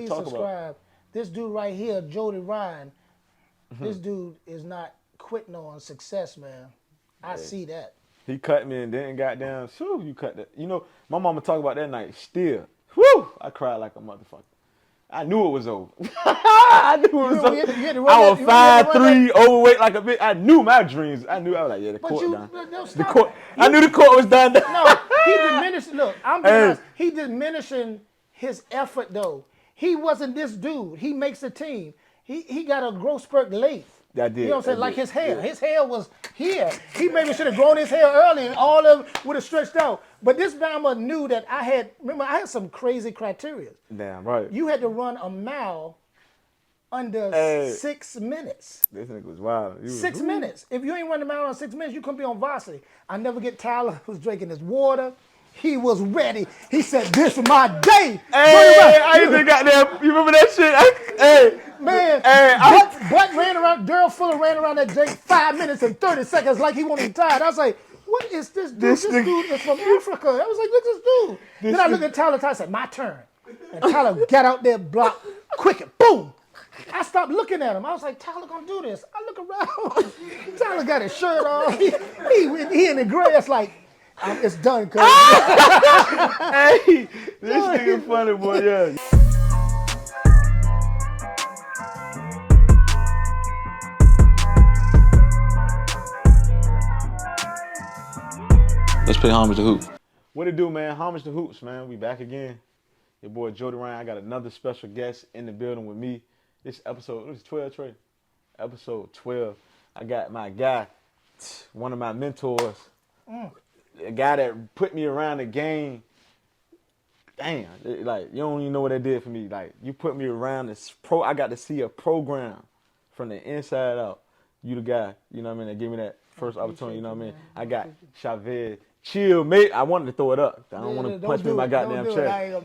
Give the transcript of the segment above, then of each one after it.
please subscribe. This dude right here, Jody Ryan, this dude is not quitting on success, man. I see that. He cut me and then goddamn, shoo, you cut that. You know, my mama talk about that night still. Whew, I cried like a motherfucker. I knew it was over. I knew it was over. I was 5'3", overweight like a bitch. I knew my dreams. I was like, yeah, the court done. The court. I knew the court was done. No, he diminished. Look, I'm being honest. He diminishing his effort though. He wasn't this dude. He makes a team. He got a growth spurt late. I did. You know what I'm saying? Like his hair. Yeah. His hair was here. He maybe should have grown his hair early and all of it would have stretched out. But this Bama knew that I had some crazy criteria. Damn right. You had to run a mile under 6 minutes. This nigga was wild. 6 minutes. If you ain't run a mile in 6 minutes, you couldn't be on varsity. I never get Tyler was drinking his water. He was ready. He said, "This is my day." Hey, I even got that. You remember that shit? Man, Butt ran around. Daryl Fuller ran around that Jake 5 minutes and 30 seconds like he wanted to tie. I was like, "What is this dude? This dude is from Africa." I was like, "Look at this dude." Then I looked at Tyler. Tyler said, "My turn." And Tyler got out there, blocked, quick, and boom. I stopped looking at him. I was like, "Tyler gonna do this." I look around. Tyler got his shirt on. He in the grass like. It's done, cuz. Hey, this nigga funny, boy, yeah. Let's play Homage the Hoop. What it do, man? Homage the Hoops, man. We back again. Your boy Jody Ryan. I got another special guest in the building with me. This episode, this is 12, Trey. Episode 12. I got my guy, one of my mentors. A guy that put me around the game. Damn, like you don't even know what that did for me. Like you put me around this I got to see a program from the inside out. You the guy, you know what I mean? That gave me that first opportunity. You know what I mean? I got Chavez. Chill, mate. I wanted to throw it up. I don't want to punch me in my goddamn chest.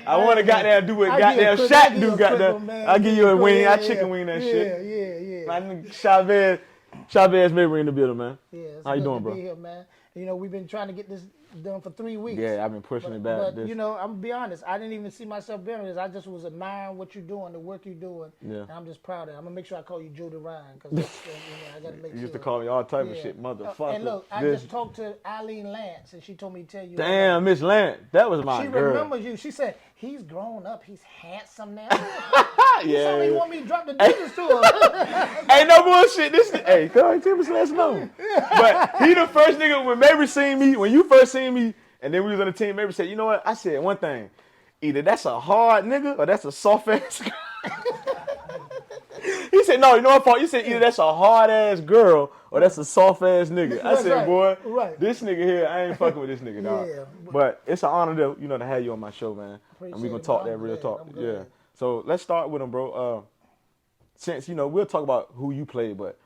I want to goddamn do what goddamn Shaq do. Goddamn, I'll give you a wing. I chicken wing that shit. Yeah. My nigga Chavez Mabry in the building, man. Yeah, how you doing, bro? Be here, man. You know, we've been trying to get this done for 3 weeks. Yeah, I've been pushing it back. But, you know, I'm going to be honest. I didn't even see myself being this. I just was admiring what you're doing, the work you're doing. Yeah. And I'm just proud of it. I'm going to make sure I call you Jody Ryan because I got to make sure. You used to call me all type of shit, motherfucker. And look, I just talked to Eileen Lance, and she told me to tell you. Damn, Miss Lance. That was my girl. She remembers you. She said, he's grown up. He's handsome now. Yeah. You want me to drop the digits to her. Ain't no bullshit. Hey, tell Miss Lance no. But he the first nigga when Mabry seen me, when you first seen me, and then we was on the team, Mabry said, you know what? I said one thing. Either that's a hard nigga or that's a soft ass girl. He said, no, you know what, Paul? You said either that's a hard ass girl or that's a soft ass nigga. I said, boy, this nigga here, I ain't fucking with this nigga, dog. Yeah, but it's an honor to have you on my show, man. And we gonna talk that real talk. Yeah. So let's start with him, bro. Since, you know, we'll talk about who you played, but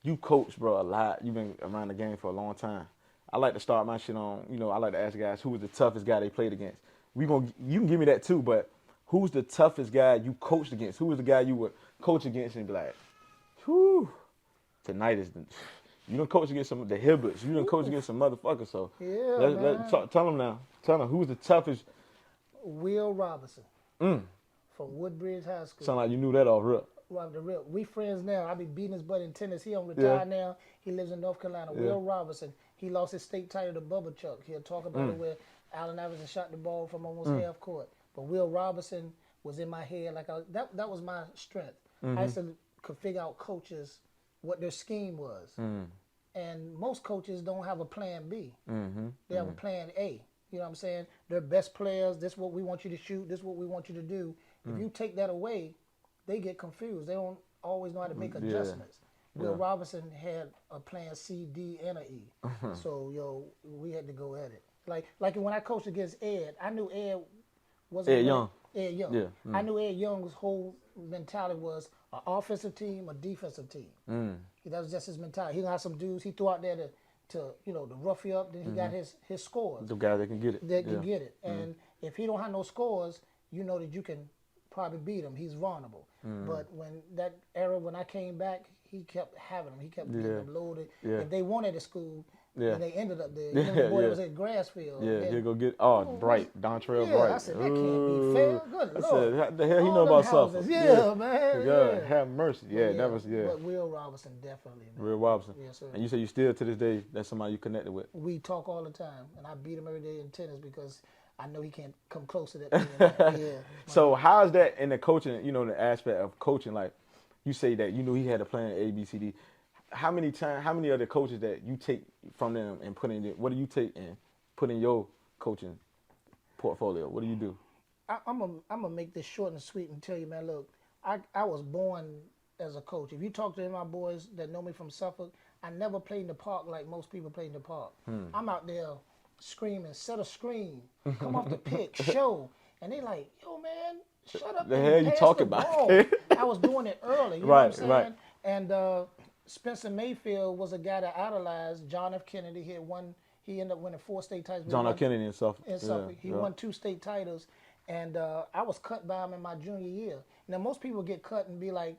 you coach, bro, a lot. You've been around the game for a long time. I like to start my shit on, you know, I like to ask guys who was the toughest guy they played against. You can give me that too, but who's the toughest guy you coached against? Who was the guy you would coach against and be like, whew, tonight is you done coach against some of the Hibblets. You done coach against some motherfuckers. So tell them now. Tell them who's the toughest. Will Robinson. From Woodbridge High School. Sound like you knew that off rip. Well, the real. We friends now. I be beating his butt in tennis. He on retire now. He lives in North Carolina. Yeah. Will Robinson. He lost his state title to Bubba Chuck. He'll talk about it where Allen Iverson shot the ball from almost half court. But Will Robinson was in my head. Like that was my strength. I used to could figure out coaches what their scheme was. And most coaches don't have a plan B. They have a plan A. You know what I'm saying? Their best players, this is what we want you to shoot, this is what we want you to do. If you take that away, they get confused. They don't always know how to make adjustments. Will Robinson had a plan C, D, and an E. So, we had to go at it. Like when I coached against Ed, I knew Ed wasn't Young. Ed Young. Yeah. I knew Ed Young's whole mentality was an offensive team, a defensive team. That was just his mentality. He got some dudes he threw out there to rough you up. Then he got his scores. The guy that can get it. That can get it. And if he don't have no scores, you know that you can probably beat him. He's vulnerable. But when I came back, he kept having them. He kept getting them loaded. If they wanted at school, Yeah. And they ended up there. You know, the boy that was at Grassfield. Yeah, And, he'll go get Bright, Dontrell yeah, Bright. I said, that can't be fair. Good I Lord. said, how the hell he All know them about houses. Suffolk? Yeah, man. God, Yeah. have mercy. Yeah, that was, But Will Robinson, definitely, man. Will Robinson. Yes, sir. And you say you still, to this day, that's somebody you connected with? We talk all the time. And I beat him every day in tennis because I know he can't come close to that. Yeah. So how is that in the coaching, you know, the aspect of coaching? Like, you say that, you know, he had a plan A, B, C, D. How many other coaches that you take from them and put in it? What do you take and put in your coaching portfolio? What do you do? I'm gonna make this short and sweet and tell you, man, look, I was born as a coach. If you talk to my boys that know me from Suffolk, I never played in the park like most people play in the park. I'm out there screaming, set a screen, come off the pitch, show. And they like, yo, man, shut up. The hell you talking about? I was doing it early, you know what I'm saying? Right. And Spencer Mayfield was a guy that idolized John F. Kennedy. He ended up winning 4 state titles. John F. Kennedy in Suffolk. He won 2 state titles. And I was cut by him in my junior year. Now, most people get cut and be like,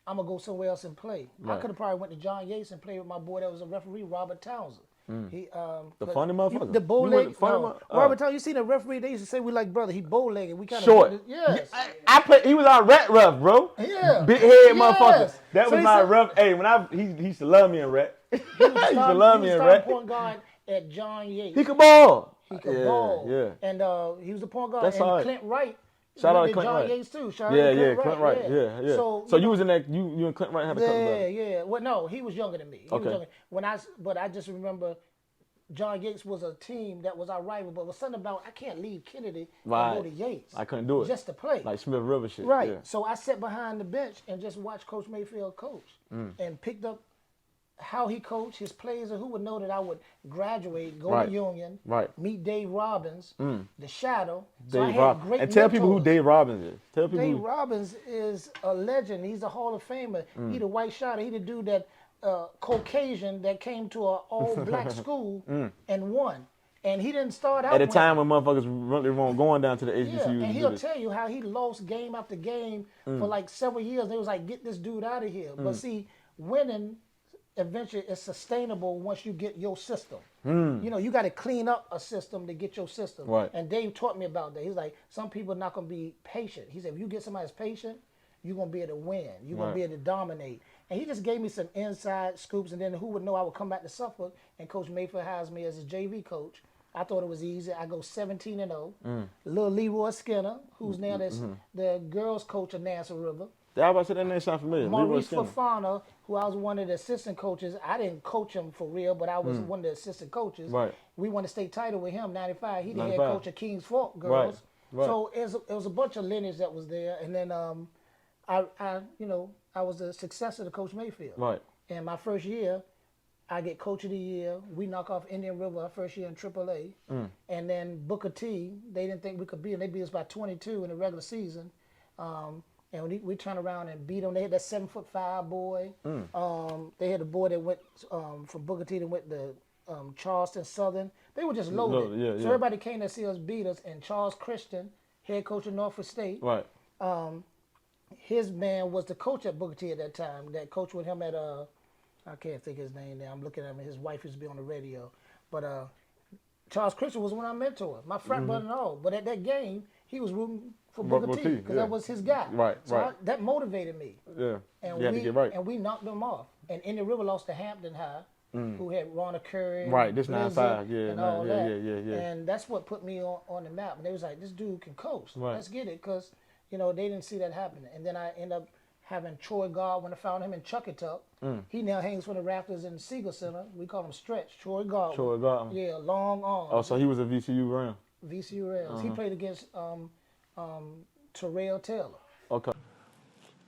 I'm going to go somewhere else and play. Right. I could have probably went to John Yates and played with my boy that was a referee, Robert Townsend. The funny motherfucker. The bow-legged. Robert Townsend, you seen the referee, they used to say we like brother. He bow-legged. We kind of short. Yes. I played, he was our rat ref, bro. Yeah. Big head yes. motherfucker. That so was my ref. Hey, he used to love me in rat. He used to love me in rat. Point guard at John Yates. He could ball. He could ball. Yeah. And he was the point guard. That's and right. Clint Wright. Shout out to Clint John Wright. Yates too. Clint Wright. Yeah. So you was in that. You and Clint Wright had a couple of. Yeah. Well, no, he was younger than me. He was younger. But I just remember John Yates was a team that was our rival, but it was something about I can't leave Kennedy and go to Yates. I couldn't do it. Just to play. Like Smith River shit. Right. Yeah. So I sat behind the bench and just watched Coach Mayfield coach and picked up how he coached, his plays, and who would know that I would graduate, go to Union, meet Dave Robbins, the Shadow. So Dave Robbins. And tell people who Dave Robbins is. Dave Robbins is a legend. He's a Hall of Famer. He the white shadow. He the dude that Caucasian that came to an all-black school and won. And he didn't start out at a time when motherfuckers really weren't going down to the HBCUs. Yeah, and he'll tell you how he lost game after game for like several years. They was like, get this dude out of here. But see, winning eventually is sustainable once you get your system. You know, you got to clean up a system to get your system. Right. And Dave taught me about that. He's like, some people are not going to be patient. He said, if you get somebody that's patient, you're going to be able to win. You're going to be able to dominate. And he just gave me some inside scoops. And then who would know I would come back to Suffolk and Coach Mayfield hires me as his JV coach. I thought it was easy. I go 17-0. Little Leroy Skinner, who's now the girls coach of Nassau River. I was about to say that name sound familiar. Maurice Fafana, who I was one of the assistant coaches. I didn't coach him for real, but I was one of the assistant coaches. Right. We won the state title with him, 95. He the head coach of Kings Fork girls. Right. So it was a bunch of lineage that was there. And then I was the successor to Coach Mayfield. Right. And my first year, I get Coach of the Year. We knock off Indian River our first year in AAA. And then Booker T, they didn't think we could beat them. They beat us by 22 in the regular season. And we turned around and beat them. They had that 7'5" boy. They had a boy that went from Booker T that went to Charleston Southern. They were just loaded. So everybody came to see us beat us. And Charles Christian, head coach of Norfolk State. Right. His man was the coach at Booker T at that time. That coach with him at I can't think his name now. I'm looking at him. His wife used to be on the radio. But Charles Christian was one I mentored, my frat brother and all. But at that game, he was rooting for Booker T because that was his guy. That motivated me. Yeah. And you had to get right. And we knocked them off. And Indian River lost to Hampton High, who had Ronna Curry. Right, this 9-5. And all that. And that's what put me on the map. And they was like, this dude can coach. Right. Let's get it. Because, they didn't see that happening. And then I ended up having Troy Godwin. I found him in Chuckatuck. He now hangs for the Raptors in the Siegel Center. We call him Stretch, Troy Godwin. Yeah, long arms. Oh, so he was a VCU Ram. VCU Rams. He played against Terrell Taylor. Okay.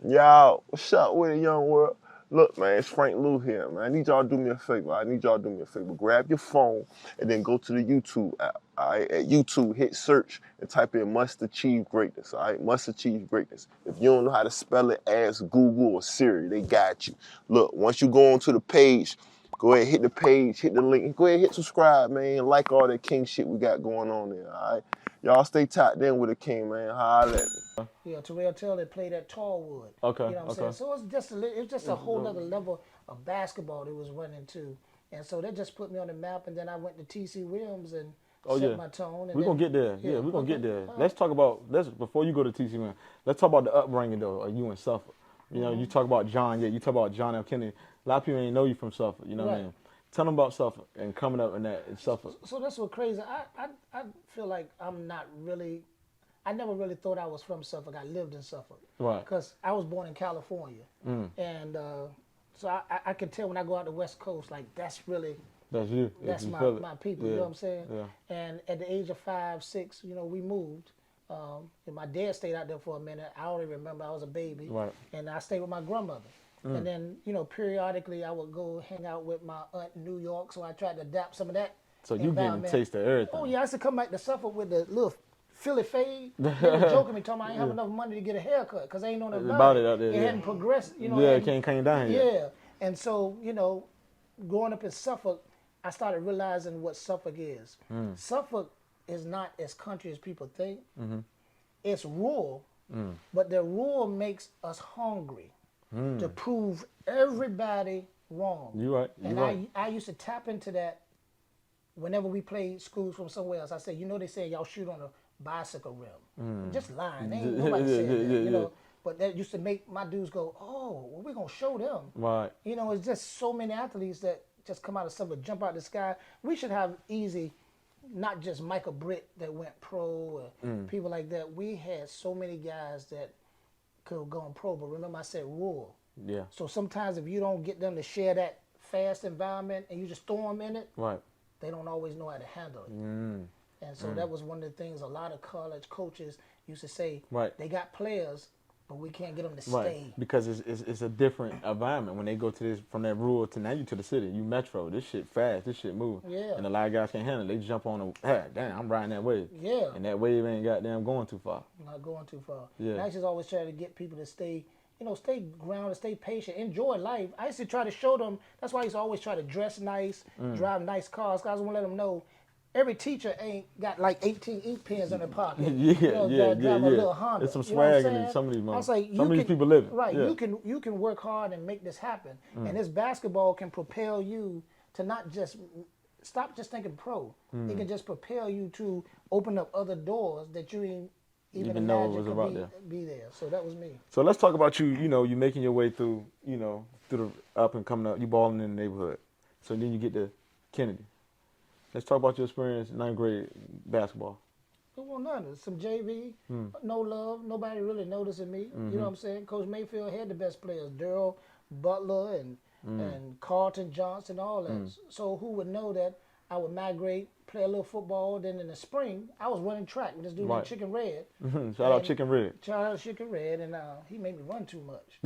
Y'all, what's up with it, young world? Look, man, it's Frank Lou here, man. I need y'all to do me a favor. Grab your phone and then go to the YouTube app. All right, at YouTube, hit search and type in "Must Achieve Greatness." All right, Must Achieve Greatness. If you don't know how to spell it, ask Google or Siri. They got you. Look, once you go onto the page, go ahead, hit the page, hit the link, go ahead, hit subscribe, man. Like all that king shit we got going on there. All right, y'all stay tapped in with the king, man. Holla at me. Yeah, Terrell Taylor played at Tallwood. Okay. You know what I'm saying? So it's just a whole other level of basketball they was running to. And so that just put me on the map. And then I went to T.C.WILLIAMS and Oh, set yeah. my tone. And We're going to then- get there. Yeah, we're going to get there. Let's talk about, before you go to TC, let's talk about the upbringing, though, of you in Suffolk. You know, you talk about John, you talk about John F. Kennedy. A lot of people ain't know you from Suffolk, you know what I Right. mean? Tell them about Suffolk and coming up in Suffolk. So that's what crazy. I feel like I'm not really. I never really thought I was from Suffolk. I lived in Suffolk. Right. Because I was born in California, and so I can tell when I go out the West Coast, like that's really That's you. that's You my feel it. people. Yeah. You know what I'm saying? Yeah. And at the age of 5, 6, you know, we moved. And my dad stayed out there for a minute. I only remember I was a baby, Right. and I stayed with my grandmother. And then, you know, periodically I would go hang out with my aunt in New York, so I tried to adapt some of that. So you getting a environment. taste of everything. Oh yeah, I used to come back to Suffolk with the little Philly fade. They were joking me, talking about I ain't have enough money to get a haircut because I ain't know nothing About it out there, It yeah. hadn't progressed, you know. Yeah, hadn't- it came down here. Yeah, and so, you know, growing up in Suffolk, I started realizing what Suffolk is. Suffolk is not as country as people think. It's rural, but the rural makes us hungry to prove everybody wrong. You right. You And right. I used to tap into that whenever we played schools from somewhere else. I said, you know, they say y'all shoot on a bicycle rim. Just lying. Ain't nobody said that, you know. But that used to make my dudes go, oh, well, we're going to show them. Right. You know, it's just so many athletes that just come out of Suffolk, jump out of the sky. We should have easy, not just Michael Britt that went pro or people like that. We had so many guys that could have gone pro, but remember I said rural. Yeah. So sometimes if you don't get them to share that fast environment and you just throw them in it, Right. they don't always know how to handle it. And so that was one of the things a lot of college coaches used to say. Right. They got players, but we can't get them to Right, stay. because it's a different environment when they go to this from that rural to now you to the city. You metro, this shit fast, this shit moving. Yeah. And a lot of guys can't handle it. They jump on the, hey, damn, I'm riding that wave. Yeah. And that wave ain't goddamn going too far. Not going too far. Yeah. And I just always try to get people to stay, you know, stay grounded, stay patient, enjoy life. I used to try to show them. That's why I used to always try to dress nice, drive nice cars. Cause I want to let them know. Every teacher ain't got like 18 ink pens in their pocket. Yeah, you know, yeah, drive yeah. a little Honda. There's some You know what I'm swag in saying? some of these I was motherfuckers. like, Some you of these can- people living. Right. Yeah. You can work hard and make this happen. And this basketball can propel you to not just stop just thinking pro. It can just propel you to open up other doors that you ain't even know imagine was could about be, there. be there. So that was me. So let's talk about you, you know, you making your way through, you know, through the up and coming up, you balling in the neighborhood. So then you get to Kennedy. Let's talk about your experience in 9th grade basketball. It wasn't nothing. Some JV, no love. Nobody really noticing me. You know what I'm saying? Coach Mayfield had the best players, Daryl Butler and Carlton Johnson, all that. So who would know that I would migrate, play a little football, then in the spring, I was running track with this dude Right. named Chicken Red. Shout out And- Chicken Red. Shout out Chicken Red, and he made me run too much.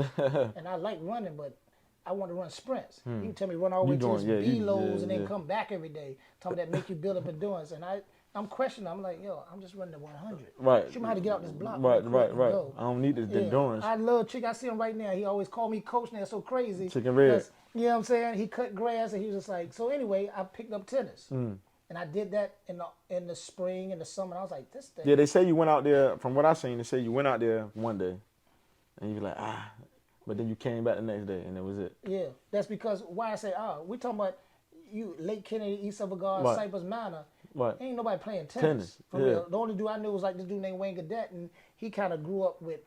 And I like running, but I want to run sprints. He would tell me run all the way You to doing- his yeah, you- B-lows and then yeah. come back every day. Tell me that make you build up endurance. And I'm questioning. I'm like, yo, I'm just running the 100. Right. Show me how to get out this block. Right, real quick right, and right. go. I don't need the Yeah. endurance. I love Chick. I see him right now. He always called me coach now. It's so crazy. Chicken Red. 'Cause, you know what I'm saying? He cut grass and he was just like, so anyway, I picked up tennis. And I did that in the spring and the summer. And I was like, this thing. Yeah, they say you went out there, from what I seen, they say you went out there one day and you were like, but then you came back the next day and that was it. Yeah, that's because why I say, we talking about you Lake Kennedy, East Suffolk, Right. Cypress Manor. Right. Ain't nobody playing tennis. Tennis, For yeah. real. The only dude I knew was like this dude named Wayne Gadet, and he kind of grew up with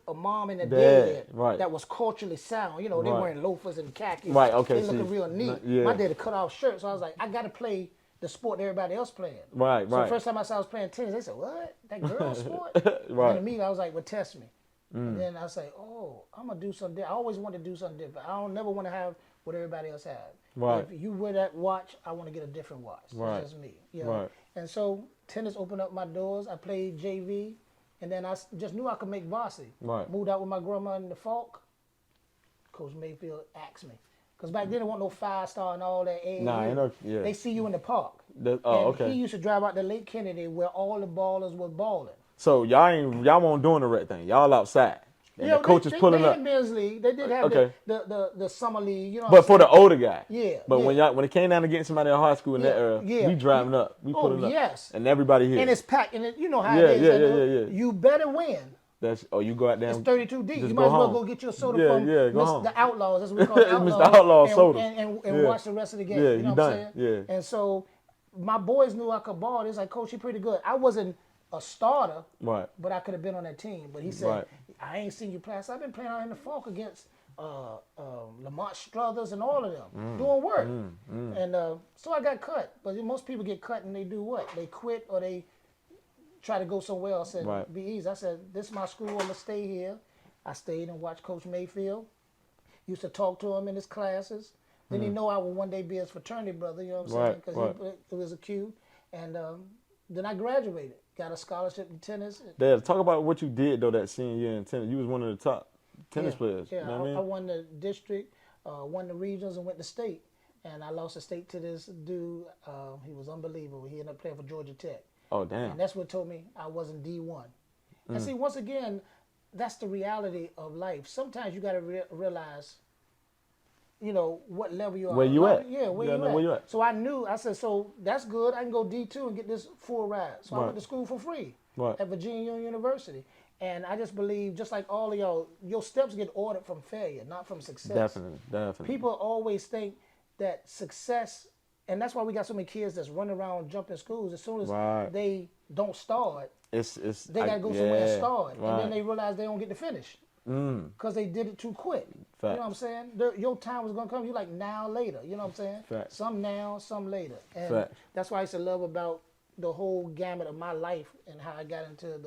a mom and a Dad, dad right. that was culturally sound. You know, they Right. wearing loafers and khakis. Right, okay, They looking see. real neat. Yeah. My dad cut off shirts, so I was like, I got to play the sport that everybody else playing. Right, So right. the first time I saw I was playing tennis, they said, what? That girl sport? Right. And to me, I was like, well, test me. And then I was like, oh, I'm going to do something different. I always want to do something different. I don't never want to have what everybody else has. Right. If you wear that watch, I want to get a different watch. Right. That's just me. You know? Right. And so tennis opened up my doors. I played JV, and then I just knew I could make varsity. Right. Moved out with my grandma in the Falk. Coach Mayfield asked me. Because back then, there wasn't no 5-star and all that. Nah, ain't no, yeah. They see you in the park. Oh, and okay. he used to drive out to Lake Kennedy where all the ballers were balling. So y'all won't doing the right thing. Y'all outside. And the coach is pulling they up. had men's league. They did have Okay. the summer league. You know. But for the older guy. Yeah, But yeah. when it came down to getting somebody in high school in that era, yeah. we driving up. We Oh, pulling up. yes. And everybody here. And it's packed, and you know how Yeah, it is. yeah, you know, yeah, yeah. You better win. You go out there. It's 32 deep. just You go might as well home. go get you a soda Yeah, from yeah, go home. The Outlaws. That's what we call it, Mr. Outlaws. Outlaw soda. And Yeah. watch the rest of the game. Yeah, you know you what I'm done. saying? Yeah. And so my boys knew I could ball. They was like, Coach, you pretty good. I wasn't a starter, Right. but I could have been on that team. But he said, Right. I ain't seen you play. So I've been playing out in the Falk against Lamont Struthers and all of them, doing work. And so I got cut. But most people get cut and they do what? They quit or they try to go somewhere else and Right. be easy. I said, this is my school. I'm going to stay here. I stayed and watched Coach Mayfield. Used to talk to him in his classes. Then he know I would one day be his fraternity brother, you know what I'm saying? Because it was a Q. And then I graduated. Got a scholarship in tennis. Dad, talk about what you did, though, that senior year in tennis. You was one of the top tennis players. Yeah, You know what I mean? I won the district, won the regionals, and went to state. And I lost the state to this dude. He was unbelievable. He ended up playing for Georgia Tech. Oh, damn. And that's what told me I wasn't D1. And see, once again, that's the reality of life. Sometimes you got to realize, you know, what level you are. Where you at? Yeah, where you at. So I knew, I said, so that's good. I can go D2 and get this full ride. So I went to school for free at Virginia Union University. And I just believe, just like all of y'all, your steps get ordered from failure, not from success. Definitely. People always think that success, and that's why we got so many kids that's running around jumping schools. As soon as they don't start, they got to go somewhere and start. And then they realize they don't get to finish because they did it too quick. Facts. You know what I'm saying? Your time was going to come. You're like, now, later. You know what I'm saying? Facts. Some now, some later. And Facts. that's why I used to love about the whole gamut of my life and how I got into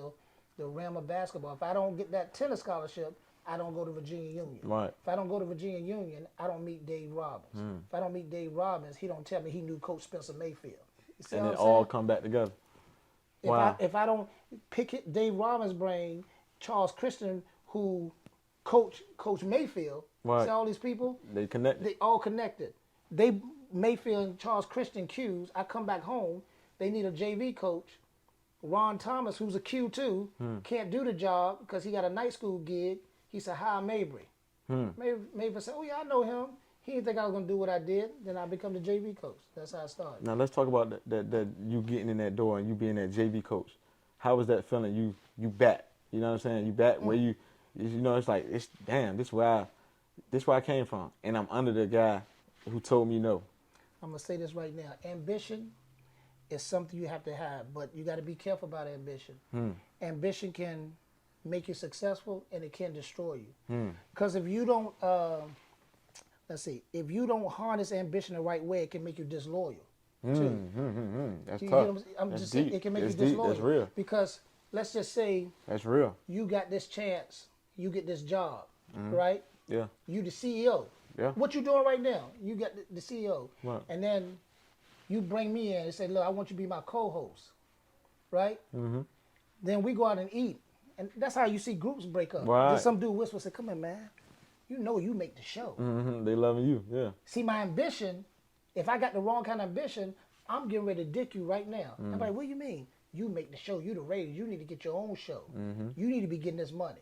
the realm of basketball. If I don't get that tennis scholarship, I don't go to Virginia Union. Right. If I don't go to Virginia Union, I don't meet Dave Robbins. If I don't meet Dave Robbins, he don't tell me he knew Coach Spencer Mayfield. You see And what it I'm saying? all come back together. If I don't pick it, Dave Robbins' brain, Charles Christian, who Coach Mayfield, see all these people? They connected. They all connected. Mayfield and Charles Christian Qs. I come back home, they need a JV coach. Ron Thomas, who's a Q too, can't do the job because he got a night school gig. He said, hire Mabry. Mabry said, oh yeah, I know him. He didn't think I was going to do what I did. Then I become the JV coach. That's how I started. Now let's talk about that you getting in that door and you being that JV coach. How was that feeling? You back. You know what I'm saying? You back where you know, it's like, this where I came from. And I'm under the guy who told me no. I'm going to say this right now. Ambition is something you have to have, but you got to be careful about ambition. Ambition can make you successful and it can destroy you. Because if you don't, if you don't harness ambition the right way, it can make you disloyal. Too. That's You tough. get what I'm That's just deep. saying, it can make That's you deep. disloyal. That's real. Because let's just say That's real. you got this chance, you get this job, right? Yeah. You the CEO. Yeah. What you doing right now? You got the CEO. Right. And then you bring me in and say, look, I want you to be my co-host, right? Then we go out and eat. And that's how you see groups break up. Right. Then some dude whisper and say, come in, man. You know you make the show. They loving you. Yeah. See, my ambition, if I got the wrong kind of ambition, I'm getting ready to dick you right now. I'm like, what do you mean? You make the show. You the ratings. You need to get your own show. You need to be getting this money.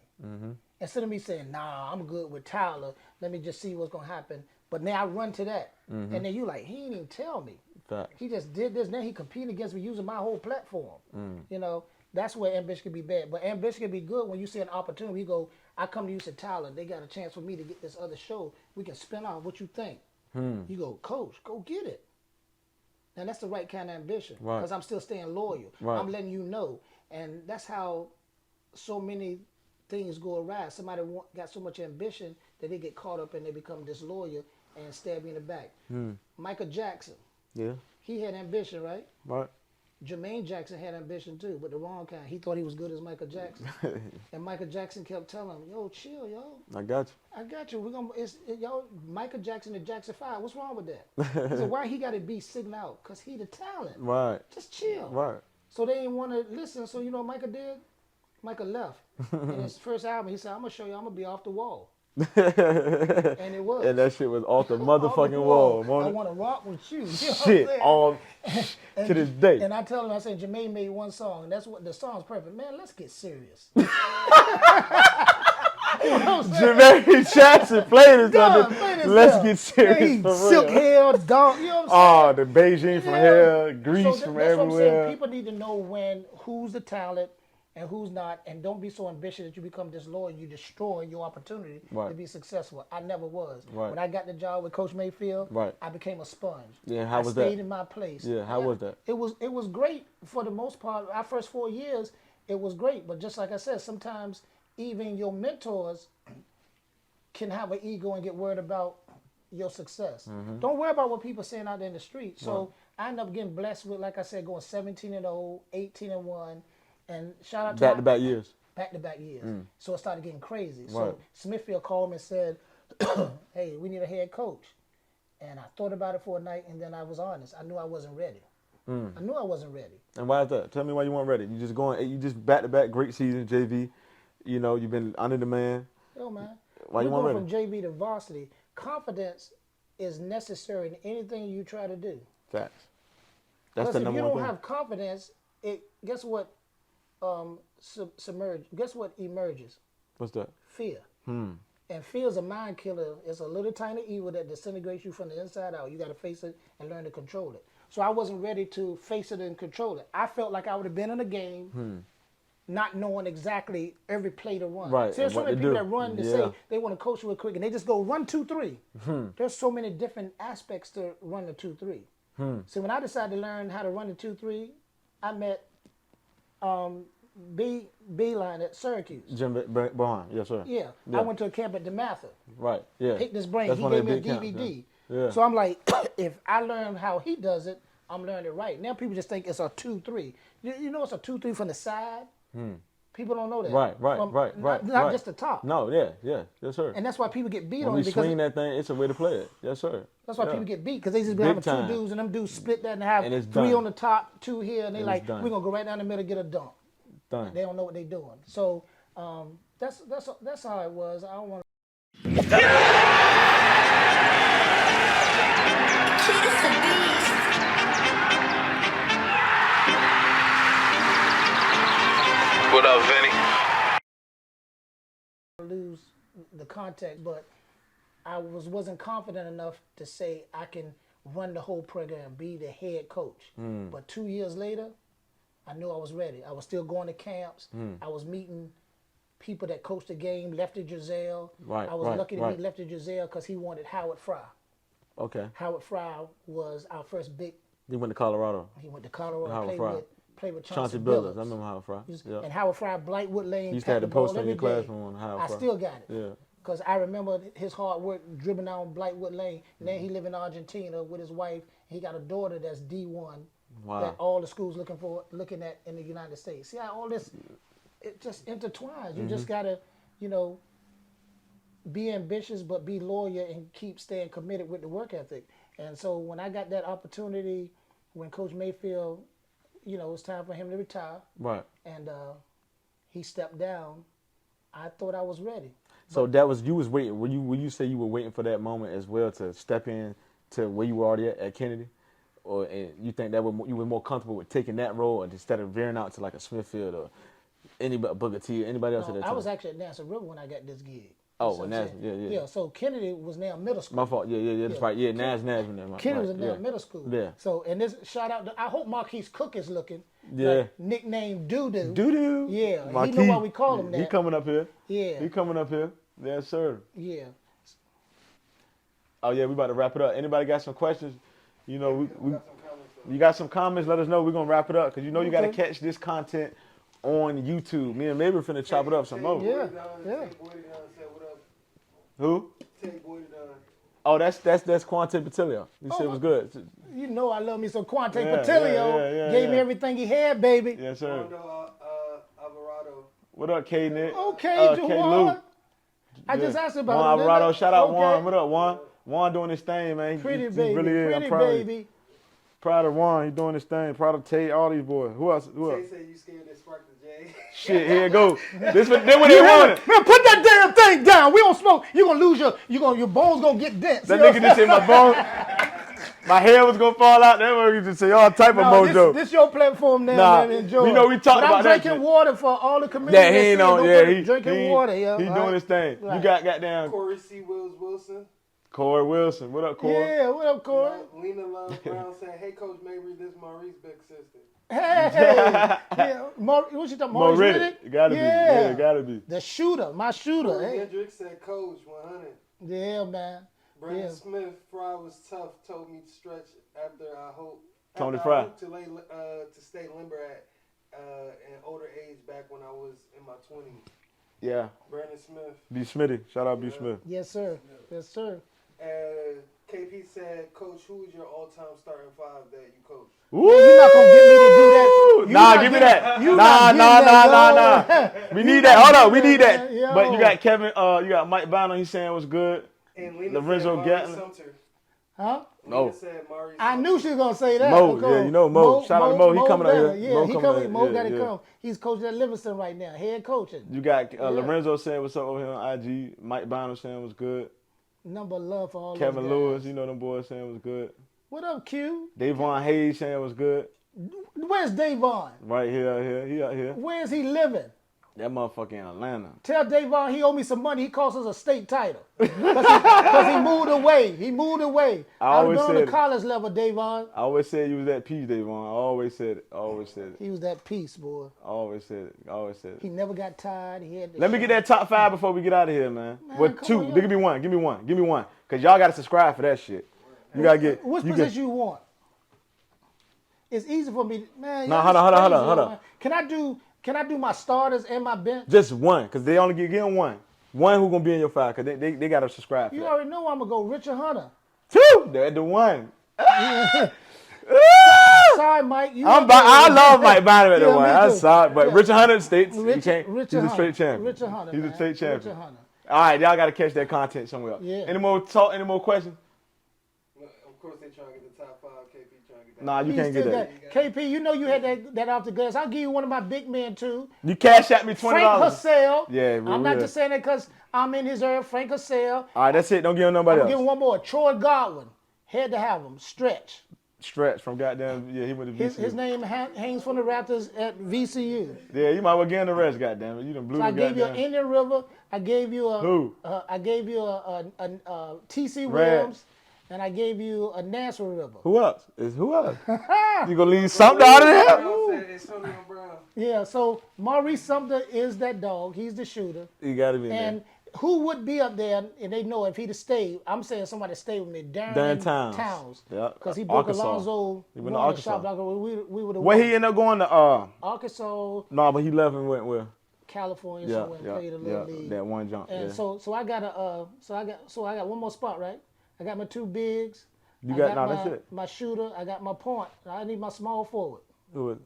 Instead of me saying, nah, I'm good with Tyler. Let me just see what's going to happen. But now I run to that. And then you like, he didn't even tell me. Facts. He just did this. Now he competing against me using my whole platform. You know, that's where ambition can be bad. But ambition can be good when you see an opportunity. You go, I come to you and say, Tyler, they got a chance for me to get this other show. We can spin off. What you think? You go, Coach, go get it. Now that's the right kind of ambition because I'm still staying loyal. I'm letting you know. And that's how so many things go awry. Somebody got so much ambition that they get caught up and they become disloyal and stab you in the back. Michael Jackson. Yeah. He had ambition, right? Right. Jermaine Jackson had ambition too, but the wrong kind. He thought he was good as Michael Jackson. And Michael Jackson kept telling him, yo, chill, yo. I got you. I got you. We're gonna yo, Michael Jackson and Jackson 5. What's wrong with that? He said, why he gotta be sitting out? Because he the talent. Right. Just chill. Right. So they didn't want to listen. So you know what Michael did? Michael left. In his first album, he said, I'm gonna show you, I'm gonna be off the wall. And it was. And that shit was off the motherfucking wall. I want to rock with you. You know Shit, what I'm saying? to this day. And I tell him, I said, Jermaine made one song, and that's what the song's perfect. Man, let's get serious. Jermaine Jackson played this something. Let's get serious for real. Silk hair, dog. You know what I'm saying? The Beijing from here, Greece So from that's what I'm saying. everywhere. People need to know who's the talent, and who's not, and don't be so ambitious that you become disloyal. You destroy your opportunity to be successful. I never was. Right. When I got the job with Coach Mayfield, I became a sponge. Yeah, how was that? I stayed in my place. Yeah, how was that? It was great for the most part. Our first 4 years, it was great. But just like I said, sometimes even your mentors can have an ego and get worried about your success. Don't worry about what people are saying out there in the street. So I ended up getting blessed with, like I said, going 17-0, 18-1, and shout out to back-to-back years. Back-to-back years. So it started getting crazy. So Smithfield called me and said, "Hey, we need a head coach." And I thought about it for a night, and then I was honest. I knew I wasn't ready. I knew I wasn't ready. And why is that? Tell me why you weren't ready. You just back-to-back great season, JV. You know, you've been under the man. Yo, man. Why you weren't ready? From JV to varsity, confidence is necessary in anything you try to do. Facts. That's the number one thing. If you don't have confidence, guess what? Guess what emerges? What's that? Fear. And fear is a mind killer. It's a little tiny evil that disintegrates you from the inside out. You got to face it and learn to control it. So I wasn't ready to face it and control it. I felt like I would have been in a game not knowing exactly every play to run. Right. See, there's so many people that run to say they want to coach real quick, and they just go run 2-3. There's so many different aspects to run the 2-3. So when I decided to learn how to run the 2-3, I met Beeline at Syracuse. Jim Bohan, yes sir. Yeah, I went to a camp at DeMatha. Right, yeah. Picked his brain. That's He one of gave me the a big DVD. camps, yeah. So I'm like, if I learn how he does it, I'm learning it right. Now people just think it's a 2-3. You know it's a 2-3 from the side? People don't know that. Right. Not just the top. No, yes sir. And that's why people get beat when on we it. Because swing that thing, it's a way to play it. Yes sir. That's why people get beat, because they just be having two dudes, and them dudes split that and have and three done. on the top, two here, and they like, done. we're going to go right down the middle and get a dunk. Done. They don't know what they're doing. So that's how it was. I don't want What up, Vinny? to lose the contact, but I wasn't confident enough to say I can run the whole program, be the head coach. But 2 years later, I knew I was ready. I was still going to camps. I was meeting people that coached the game, Lefty Giselle. I was lucky to meet Lefty Giselle because he wanted Howard Fry. Okay. Howard Fry was our first big. He went to Colorado. He went to Colorado Howard and Fry. played with Chauncey Billups. Billups. I remember Howard Fry. Yeah. And Howard Fry, Blightwood Lane. You used to have the poster in your classroom on Howard Fry. I still got it. Yeah. Because I remember his hard work dribbling down Blightwood Lane. Now he live in Argentina with his wife. He got a daughter that's D1 that all the schools looking at in the United States. See how all this, it just intertwines. You just got to, be ambitious but be loyal and keep staying committed with the work ethic. And so when I got that opportunity, when Coach Mayfield, it was time for him to retire. Right. And he stepped down, I thought I was ready. So that was, you was waiting. Would you say you were waiting for that moment as well to step in to where you were already at Kennedy? Or you think that you were more comfortable with taking that role instead of veering out to like a Smithfield or anybody, Booker T, anybody else at that time? I was actually at Nassau River when I got this gig. Oh, Nassau, yeah. Yeah, so Kennedy was now middle school. My fault, yeah, that's right. Yeah, Nassau. Kennedy was now middle school. Yeah. So, and this shout out to, I hope Marquise Cook is looking. Yeah. Like, nickname Doo-Doo. Doo-Doo. Yeah, Marquise, he know why we call him that. He coming up here. Yeah. He coming up here. Yes, sir. Yeah. Oh, yeah, we about to wrap it up. Anybody got some questions? You got some comments, let us know. We're going to wrap it up because you got to catch this content on YouTube. Me and Mabry finna chop it up some more. Yeah. Who? Oh, that's Quante Patilio. You said it was good. You know I love me some Quante Patilio. Gave me everything he had, baby. Yes, sir. Alvarado. What up, K Nick? Okay, Juwan. I just asked about Juan him. Alvarado. Shout out Juan. What up, Juan? Juan doing his thing, man. Pretty he baby. really is. Pretty I'm proud baby. Of proud of Juan. He doing his thing. Proud of Tate, all these boys. Who else? Tay said you scared that spark the J. Shit, here it go. This what they wanted. Man, put that damn thing down. We don't smoke. You're gonna lose your bones gonna get dense. That nigga just said my bone. My hair was gonna fall out. That nigga just say all type of mojo. This your platform now, man. Enjoy. We talked about that. I'm drinking water for all the community. Yeah, he ain't on. Yeah, he drinking water. Yeah, he doing his thing. Right. You got goddamn Corey C. Wilson. Corey Wilson. What up, Corey? Yeah, what up, Corey? Lena Love Brown saying, "Hey, Coach Mabry, this is Maurice's big sister." Hey, yeah, what you talking? Mo Maurice Riddick. Riddick? It gotta be. Yeah, it gotta be. The shooter, my shooter. Corey Hey. Hendricks said coach 100. Yeah, man. Brandon Yeah. Smith, Fry was tough, told me to stretch after I hope. Tony after Fry. I hope to stay limber at an older age back when I was in my 20s. Yeah. Brandon Smith. B. Smitty. Shout out B. Smith. Yes, sir. Yes, sir. KP said, Coach, who is your all-time starting five that you coach? Woo! You're not gonna get me to do that. You Nah, not give me getting- that. you Nah. not getting that, yo. We You need not that. Hold up. We getting need that, that. yo. But you got Kevin. You got Mike Bynum. He's saying was good. And Lena Lorenzo said Mari Gatlin. Sumter. Huh? No. Lena said Mari I Sumter. knew she was gonna say that. Mo, Because yeah, you know Mo. Shout out to Mo. He coming out better. here. Yeah, Mo he coming coming. out Mo here. got to Yeah. come. He's coaching at Livingston right now. Head coaching. You got Lorenzo saying what's up over here on IG. Mike Bynum saying was good. Number of love for all Kevin those Lewis, guys. you know them boys saying was good. What up, Q? Davon Hayes saying was good. Where's Davon? Right here, he out here. Where's he living? That motherfucker in Atlanta. Tell Davon he owe me some money. He cost us a state title because he moved away. He moved away. I I always was on said the it. college level, Davon. I always said you was that peace, Davon. I always said it. He was that piece, boy. I always said it. He never got tired. He had. Let me get that top 5 before we get out of here, man. Man, What come 2? on, Give me one. Give me one. Cause y'all gotta subscribe for that shit. You gotta get. Which you position you want? It's easy for me, man. Nah, y'all hold just on. crazy, man. Can I do my starters and my bench? Just one, cause they only give him one. One who gonna be in your 5, cause they gotta subscribe. For You that. already know I'm gonna go Richard Hunter. 2. They're the one. Sorry, Mike. I love Mike Bynum at the Yeah, one. me I'm too. sorry, but Yeah. Richard Hunter states Richard he's a Hunter. straight champion. Richard Hunter, He's man. a straight champion. Richard Hunter. All right, y'all gotta catch that content somewhere else. Yeah. Any more talk? Any more questions? Of course, they trying to get the top 5. KP trying to get that. Nah, you He can't get still that. got- KP, you know you had that off the glass. I'll give you one of my big men too. You cash at me $20. Frank Hassell. Yeah, I'm not yeah. just saying that because I'm in his ear. Frank Hassell. All right, that's it. Don't give him nobody I'm gonna give him else. one more. Troy Godwin. Had to have him. Stretch. Stretch from goddamn. Yeah, he went to VCU. His name hangs from the Raptors at VCU. Yeah, you might well give him the rest. Goddamn it, you done blew So I the gave you an goddamn. Indian River. I gave you a. Who? I gave you a T.C.WILLIAMS, and I gave you a Nassau River. Who else? Who else? You gonna leave something out of there? Brown said Antonio Brown. Yeah. So Maurice Sumter is that dog. He's the shooter. You gotta be in And who would be up there? And they know if he'd have stayed. I'm saying somebody stayed with me. Darren Towns. Towns. Yeah. Because he broke Arkansas. Alonzo. He went to going to Arkansas. shop block. We would have Where he ended up going to? Arkansas, No, but he left and went where? California, Yeah, so went and played a little league. that one jump. And Yeah. so I got I got one more spot, right? I got my 2 bigs. You I got- nah, my, that's it. my shooter. I got my point. I need my small forward. Who is?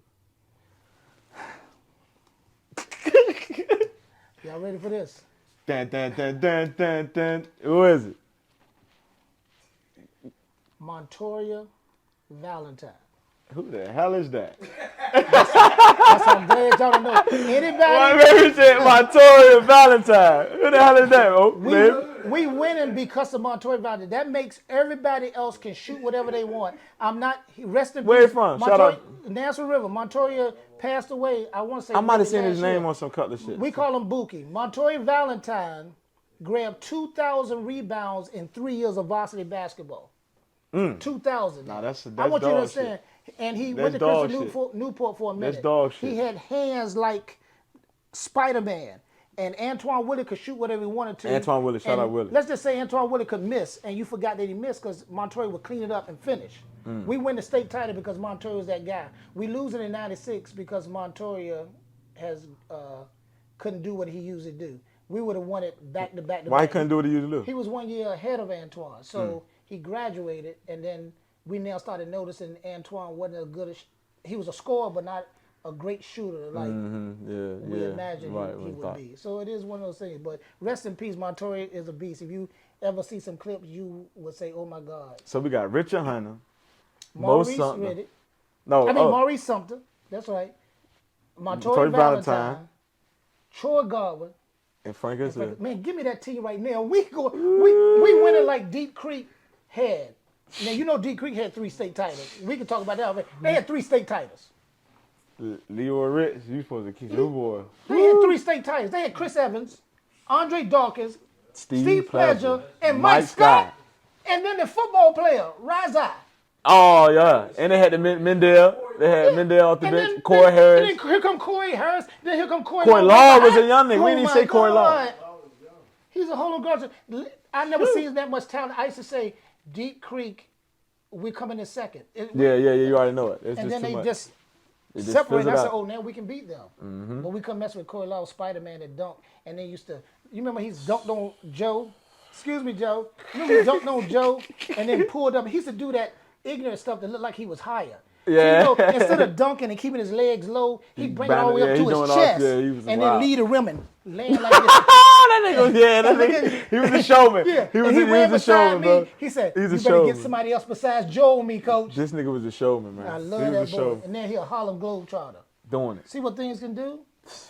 Y'all ready for this? Dun, dun, dun, dun, dun, dun. Who is it? Montoya Valentine. Who the hell is that? That's I'm glad y'all don't know. My Anybody? baby said Montoya Valentine. Who the hell is that? Oh, baby. We winning because of Montoya Valentine. That makes everybody else can shoot whatever they want. I'm not. Rest in peace. Where you from? Shout Montoya, out. Nassau River. Montoya passed away. I want to say. I might have maybe seen his last year. name on some Cutler shit. We call him Buki. Montoya Valentine grabbed 2,000 rebounds in 3 years of varsity basketball. 2,000. Nah, that's I want you to dog understand. And he went to That's dog Christian shit. Newport for a minute. That's dog shit. He had hands like Spider-Man. And Antoine Willie could shoot whatever he wanted to. Antoine Willie, shout And out Willie. Let's just say Antoine Willie could miss, and you forgot that he missed because Montoya would clean it up and finish. We win the state title because Montoya was that guy. We losing in '96 because Montoya has couldn't do what he usually do. We would have won it back to back to Why he back. couldn't do what he used to do? He was 1 year ahead of Antoine, so he graduated, and then we now started noticing Antoine wasn't as good as he was a scorer, but not a great shooter like we imagined he would be. So it is one of those things. But rest in peace, Montoya is a beast. If you ever see some clips, you would say, "Oh my God." So we got Richard Hunter, Maurice Sumter. Riddick. No, Maurice Sumter. That's right. Montoya Valentine. Troy Godwin. and Frank is there. Man, give me that team right now. We winning like Deep Creek had. Now you know Deep Creek had 3 state titles. We can talk about that. But they had 3 state titles. Leroy Rich, you supposed to keep your boy. They had 3 state titles. They had Chris Evans, Andre Dawkins, Steve Pledger, and Mike Scott. And then the football player, Razai. Oh yeah, and they had the Mendel. They had Mendel off the bench. Corey Harris. And then here come Corey Harris. Then here come Corey. Corey Law was a young nigga. We didn't even say Corey Law. He's a whole guard. I never seen that much talent. I used to say Deep Creek, we coming in second. Yeah. You already know it. It's and just then too they much. just separate. I said, oh, now we can beat them. But we come mess with Corey Law, Spider-Man that dunked. And they used to, you remember he's dunked on Joe? Excuse me, Joe. You remember he dunked on Joe and then pulled up. He used to do that ignorant stuff that looked like he was higher. Yeah. So, instead of dunking and keeping his legs low, he'd bring it all the way up to his chest and then lead the rim and land like this. He was a showman. Yeah. He was ran a showman, me. bro. He said, He's you a better showman. get somebody else besides Joe and me, coach. This nigga was a showman, man. I He love was that a boy. showman. And then he a Harlem Globetrotter. Doing it. See what things can do?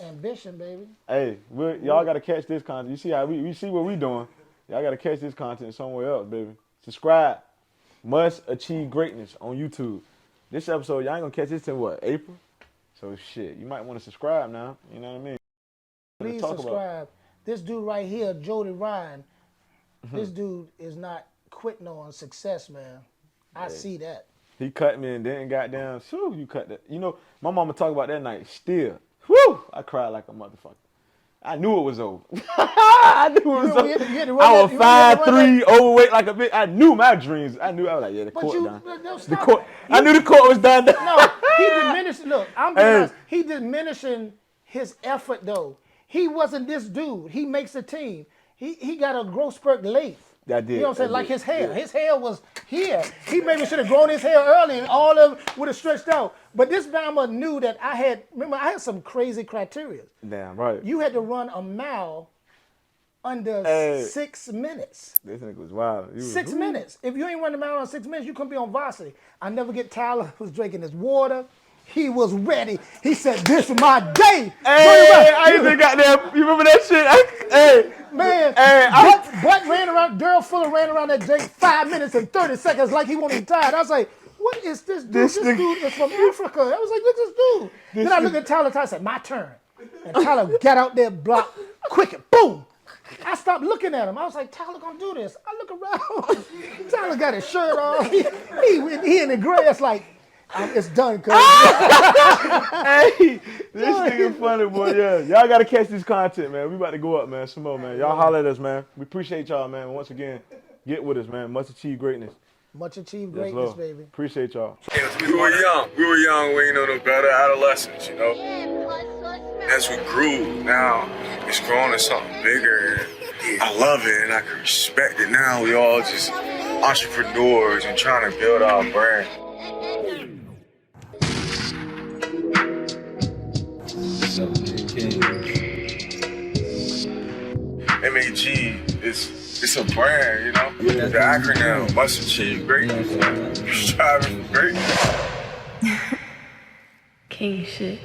Ambition, baby. Hey, y'all got to catch this content. You see how we see what we doing. Y'all got to catch this content somewhere else, baby. Subscribe. Must Achieve Greatness on YouTube. This episode, y'all ain't going to catch this till what, April? So shit, you might want to subscribe now. You know what I mean? Please subscribe. This dude right here, Jody Ryan, this dude is not quitting on success, man. I see that. He cut me and then got down. Shoo, you cut that. You know, my mama talked about that night. Still, whew, I cried like a motherfucker. I knew it was over. I knew it was over. I was 5'3", overweight like a bitch. I knew my dreams. I was like, yeah, the court done. The court. I knew the court was done. No, he diminished. Look, I'm being honest. He diminishing his effort though. He wasn't this dude. He makes a team. He got a growth spurt late. That did. You know what I'm saying? Like his hair. Yeah. His hair was here. He maybe should have grown his hair early and all of it would have stretched out. But this Bama knew that I had some crazy criteria. Damn right. You had to run a mile under 6 minutes. This nigga was wild. 6 minutes. If you ain't run a mile in 6 minutes, you couldn't be on varsity. I never get Tyler was drinking his water. He was ready. He said, "This is my day." Hey, I even got that. You remember that shit? Man, Butt ran around. Daryl Fuller ran around that Jake 5 minutes and 30 seconds like he wanted to die. I was like, "What is this dude? This dude is from Africa." I was like, "Look at this dude." Then I looked at Tyler. I said, "My turn." And Tyler got out there, blocked, quick, and boom. I stopped looking at him. I was like, "Tyler gonna do this." I look around. Tyler got his shirt on. He in the grass like. It's done, cuz. Hey, this nigga funny, boy. Yeah, y'all gotta catch this content, man. We about to go up, man. Some more, man. Y'all holler at us, man. We appreciate y'all, man. Once again, get with us, man. Much Achieve Greatness. Much Achieve Greatness, baby. Appreciate y'all. We were young. We ain't know no better. Adolescents, you know. As we grew, now it's grown to something bigger. I love it and I can respect it. Now we all just entrepreneurs and trying to build our brand. MAG it's a brand, you know? Yeah, the acronym Must Achieve Greatness. Striving for greatness. King shit.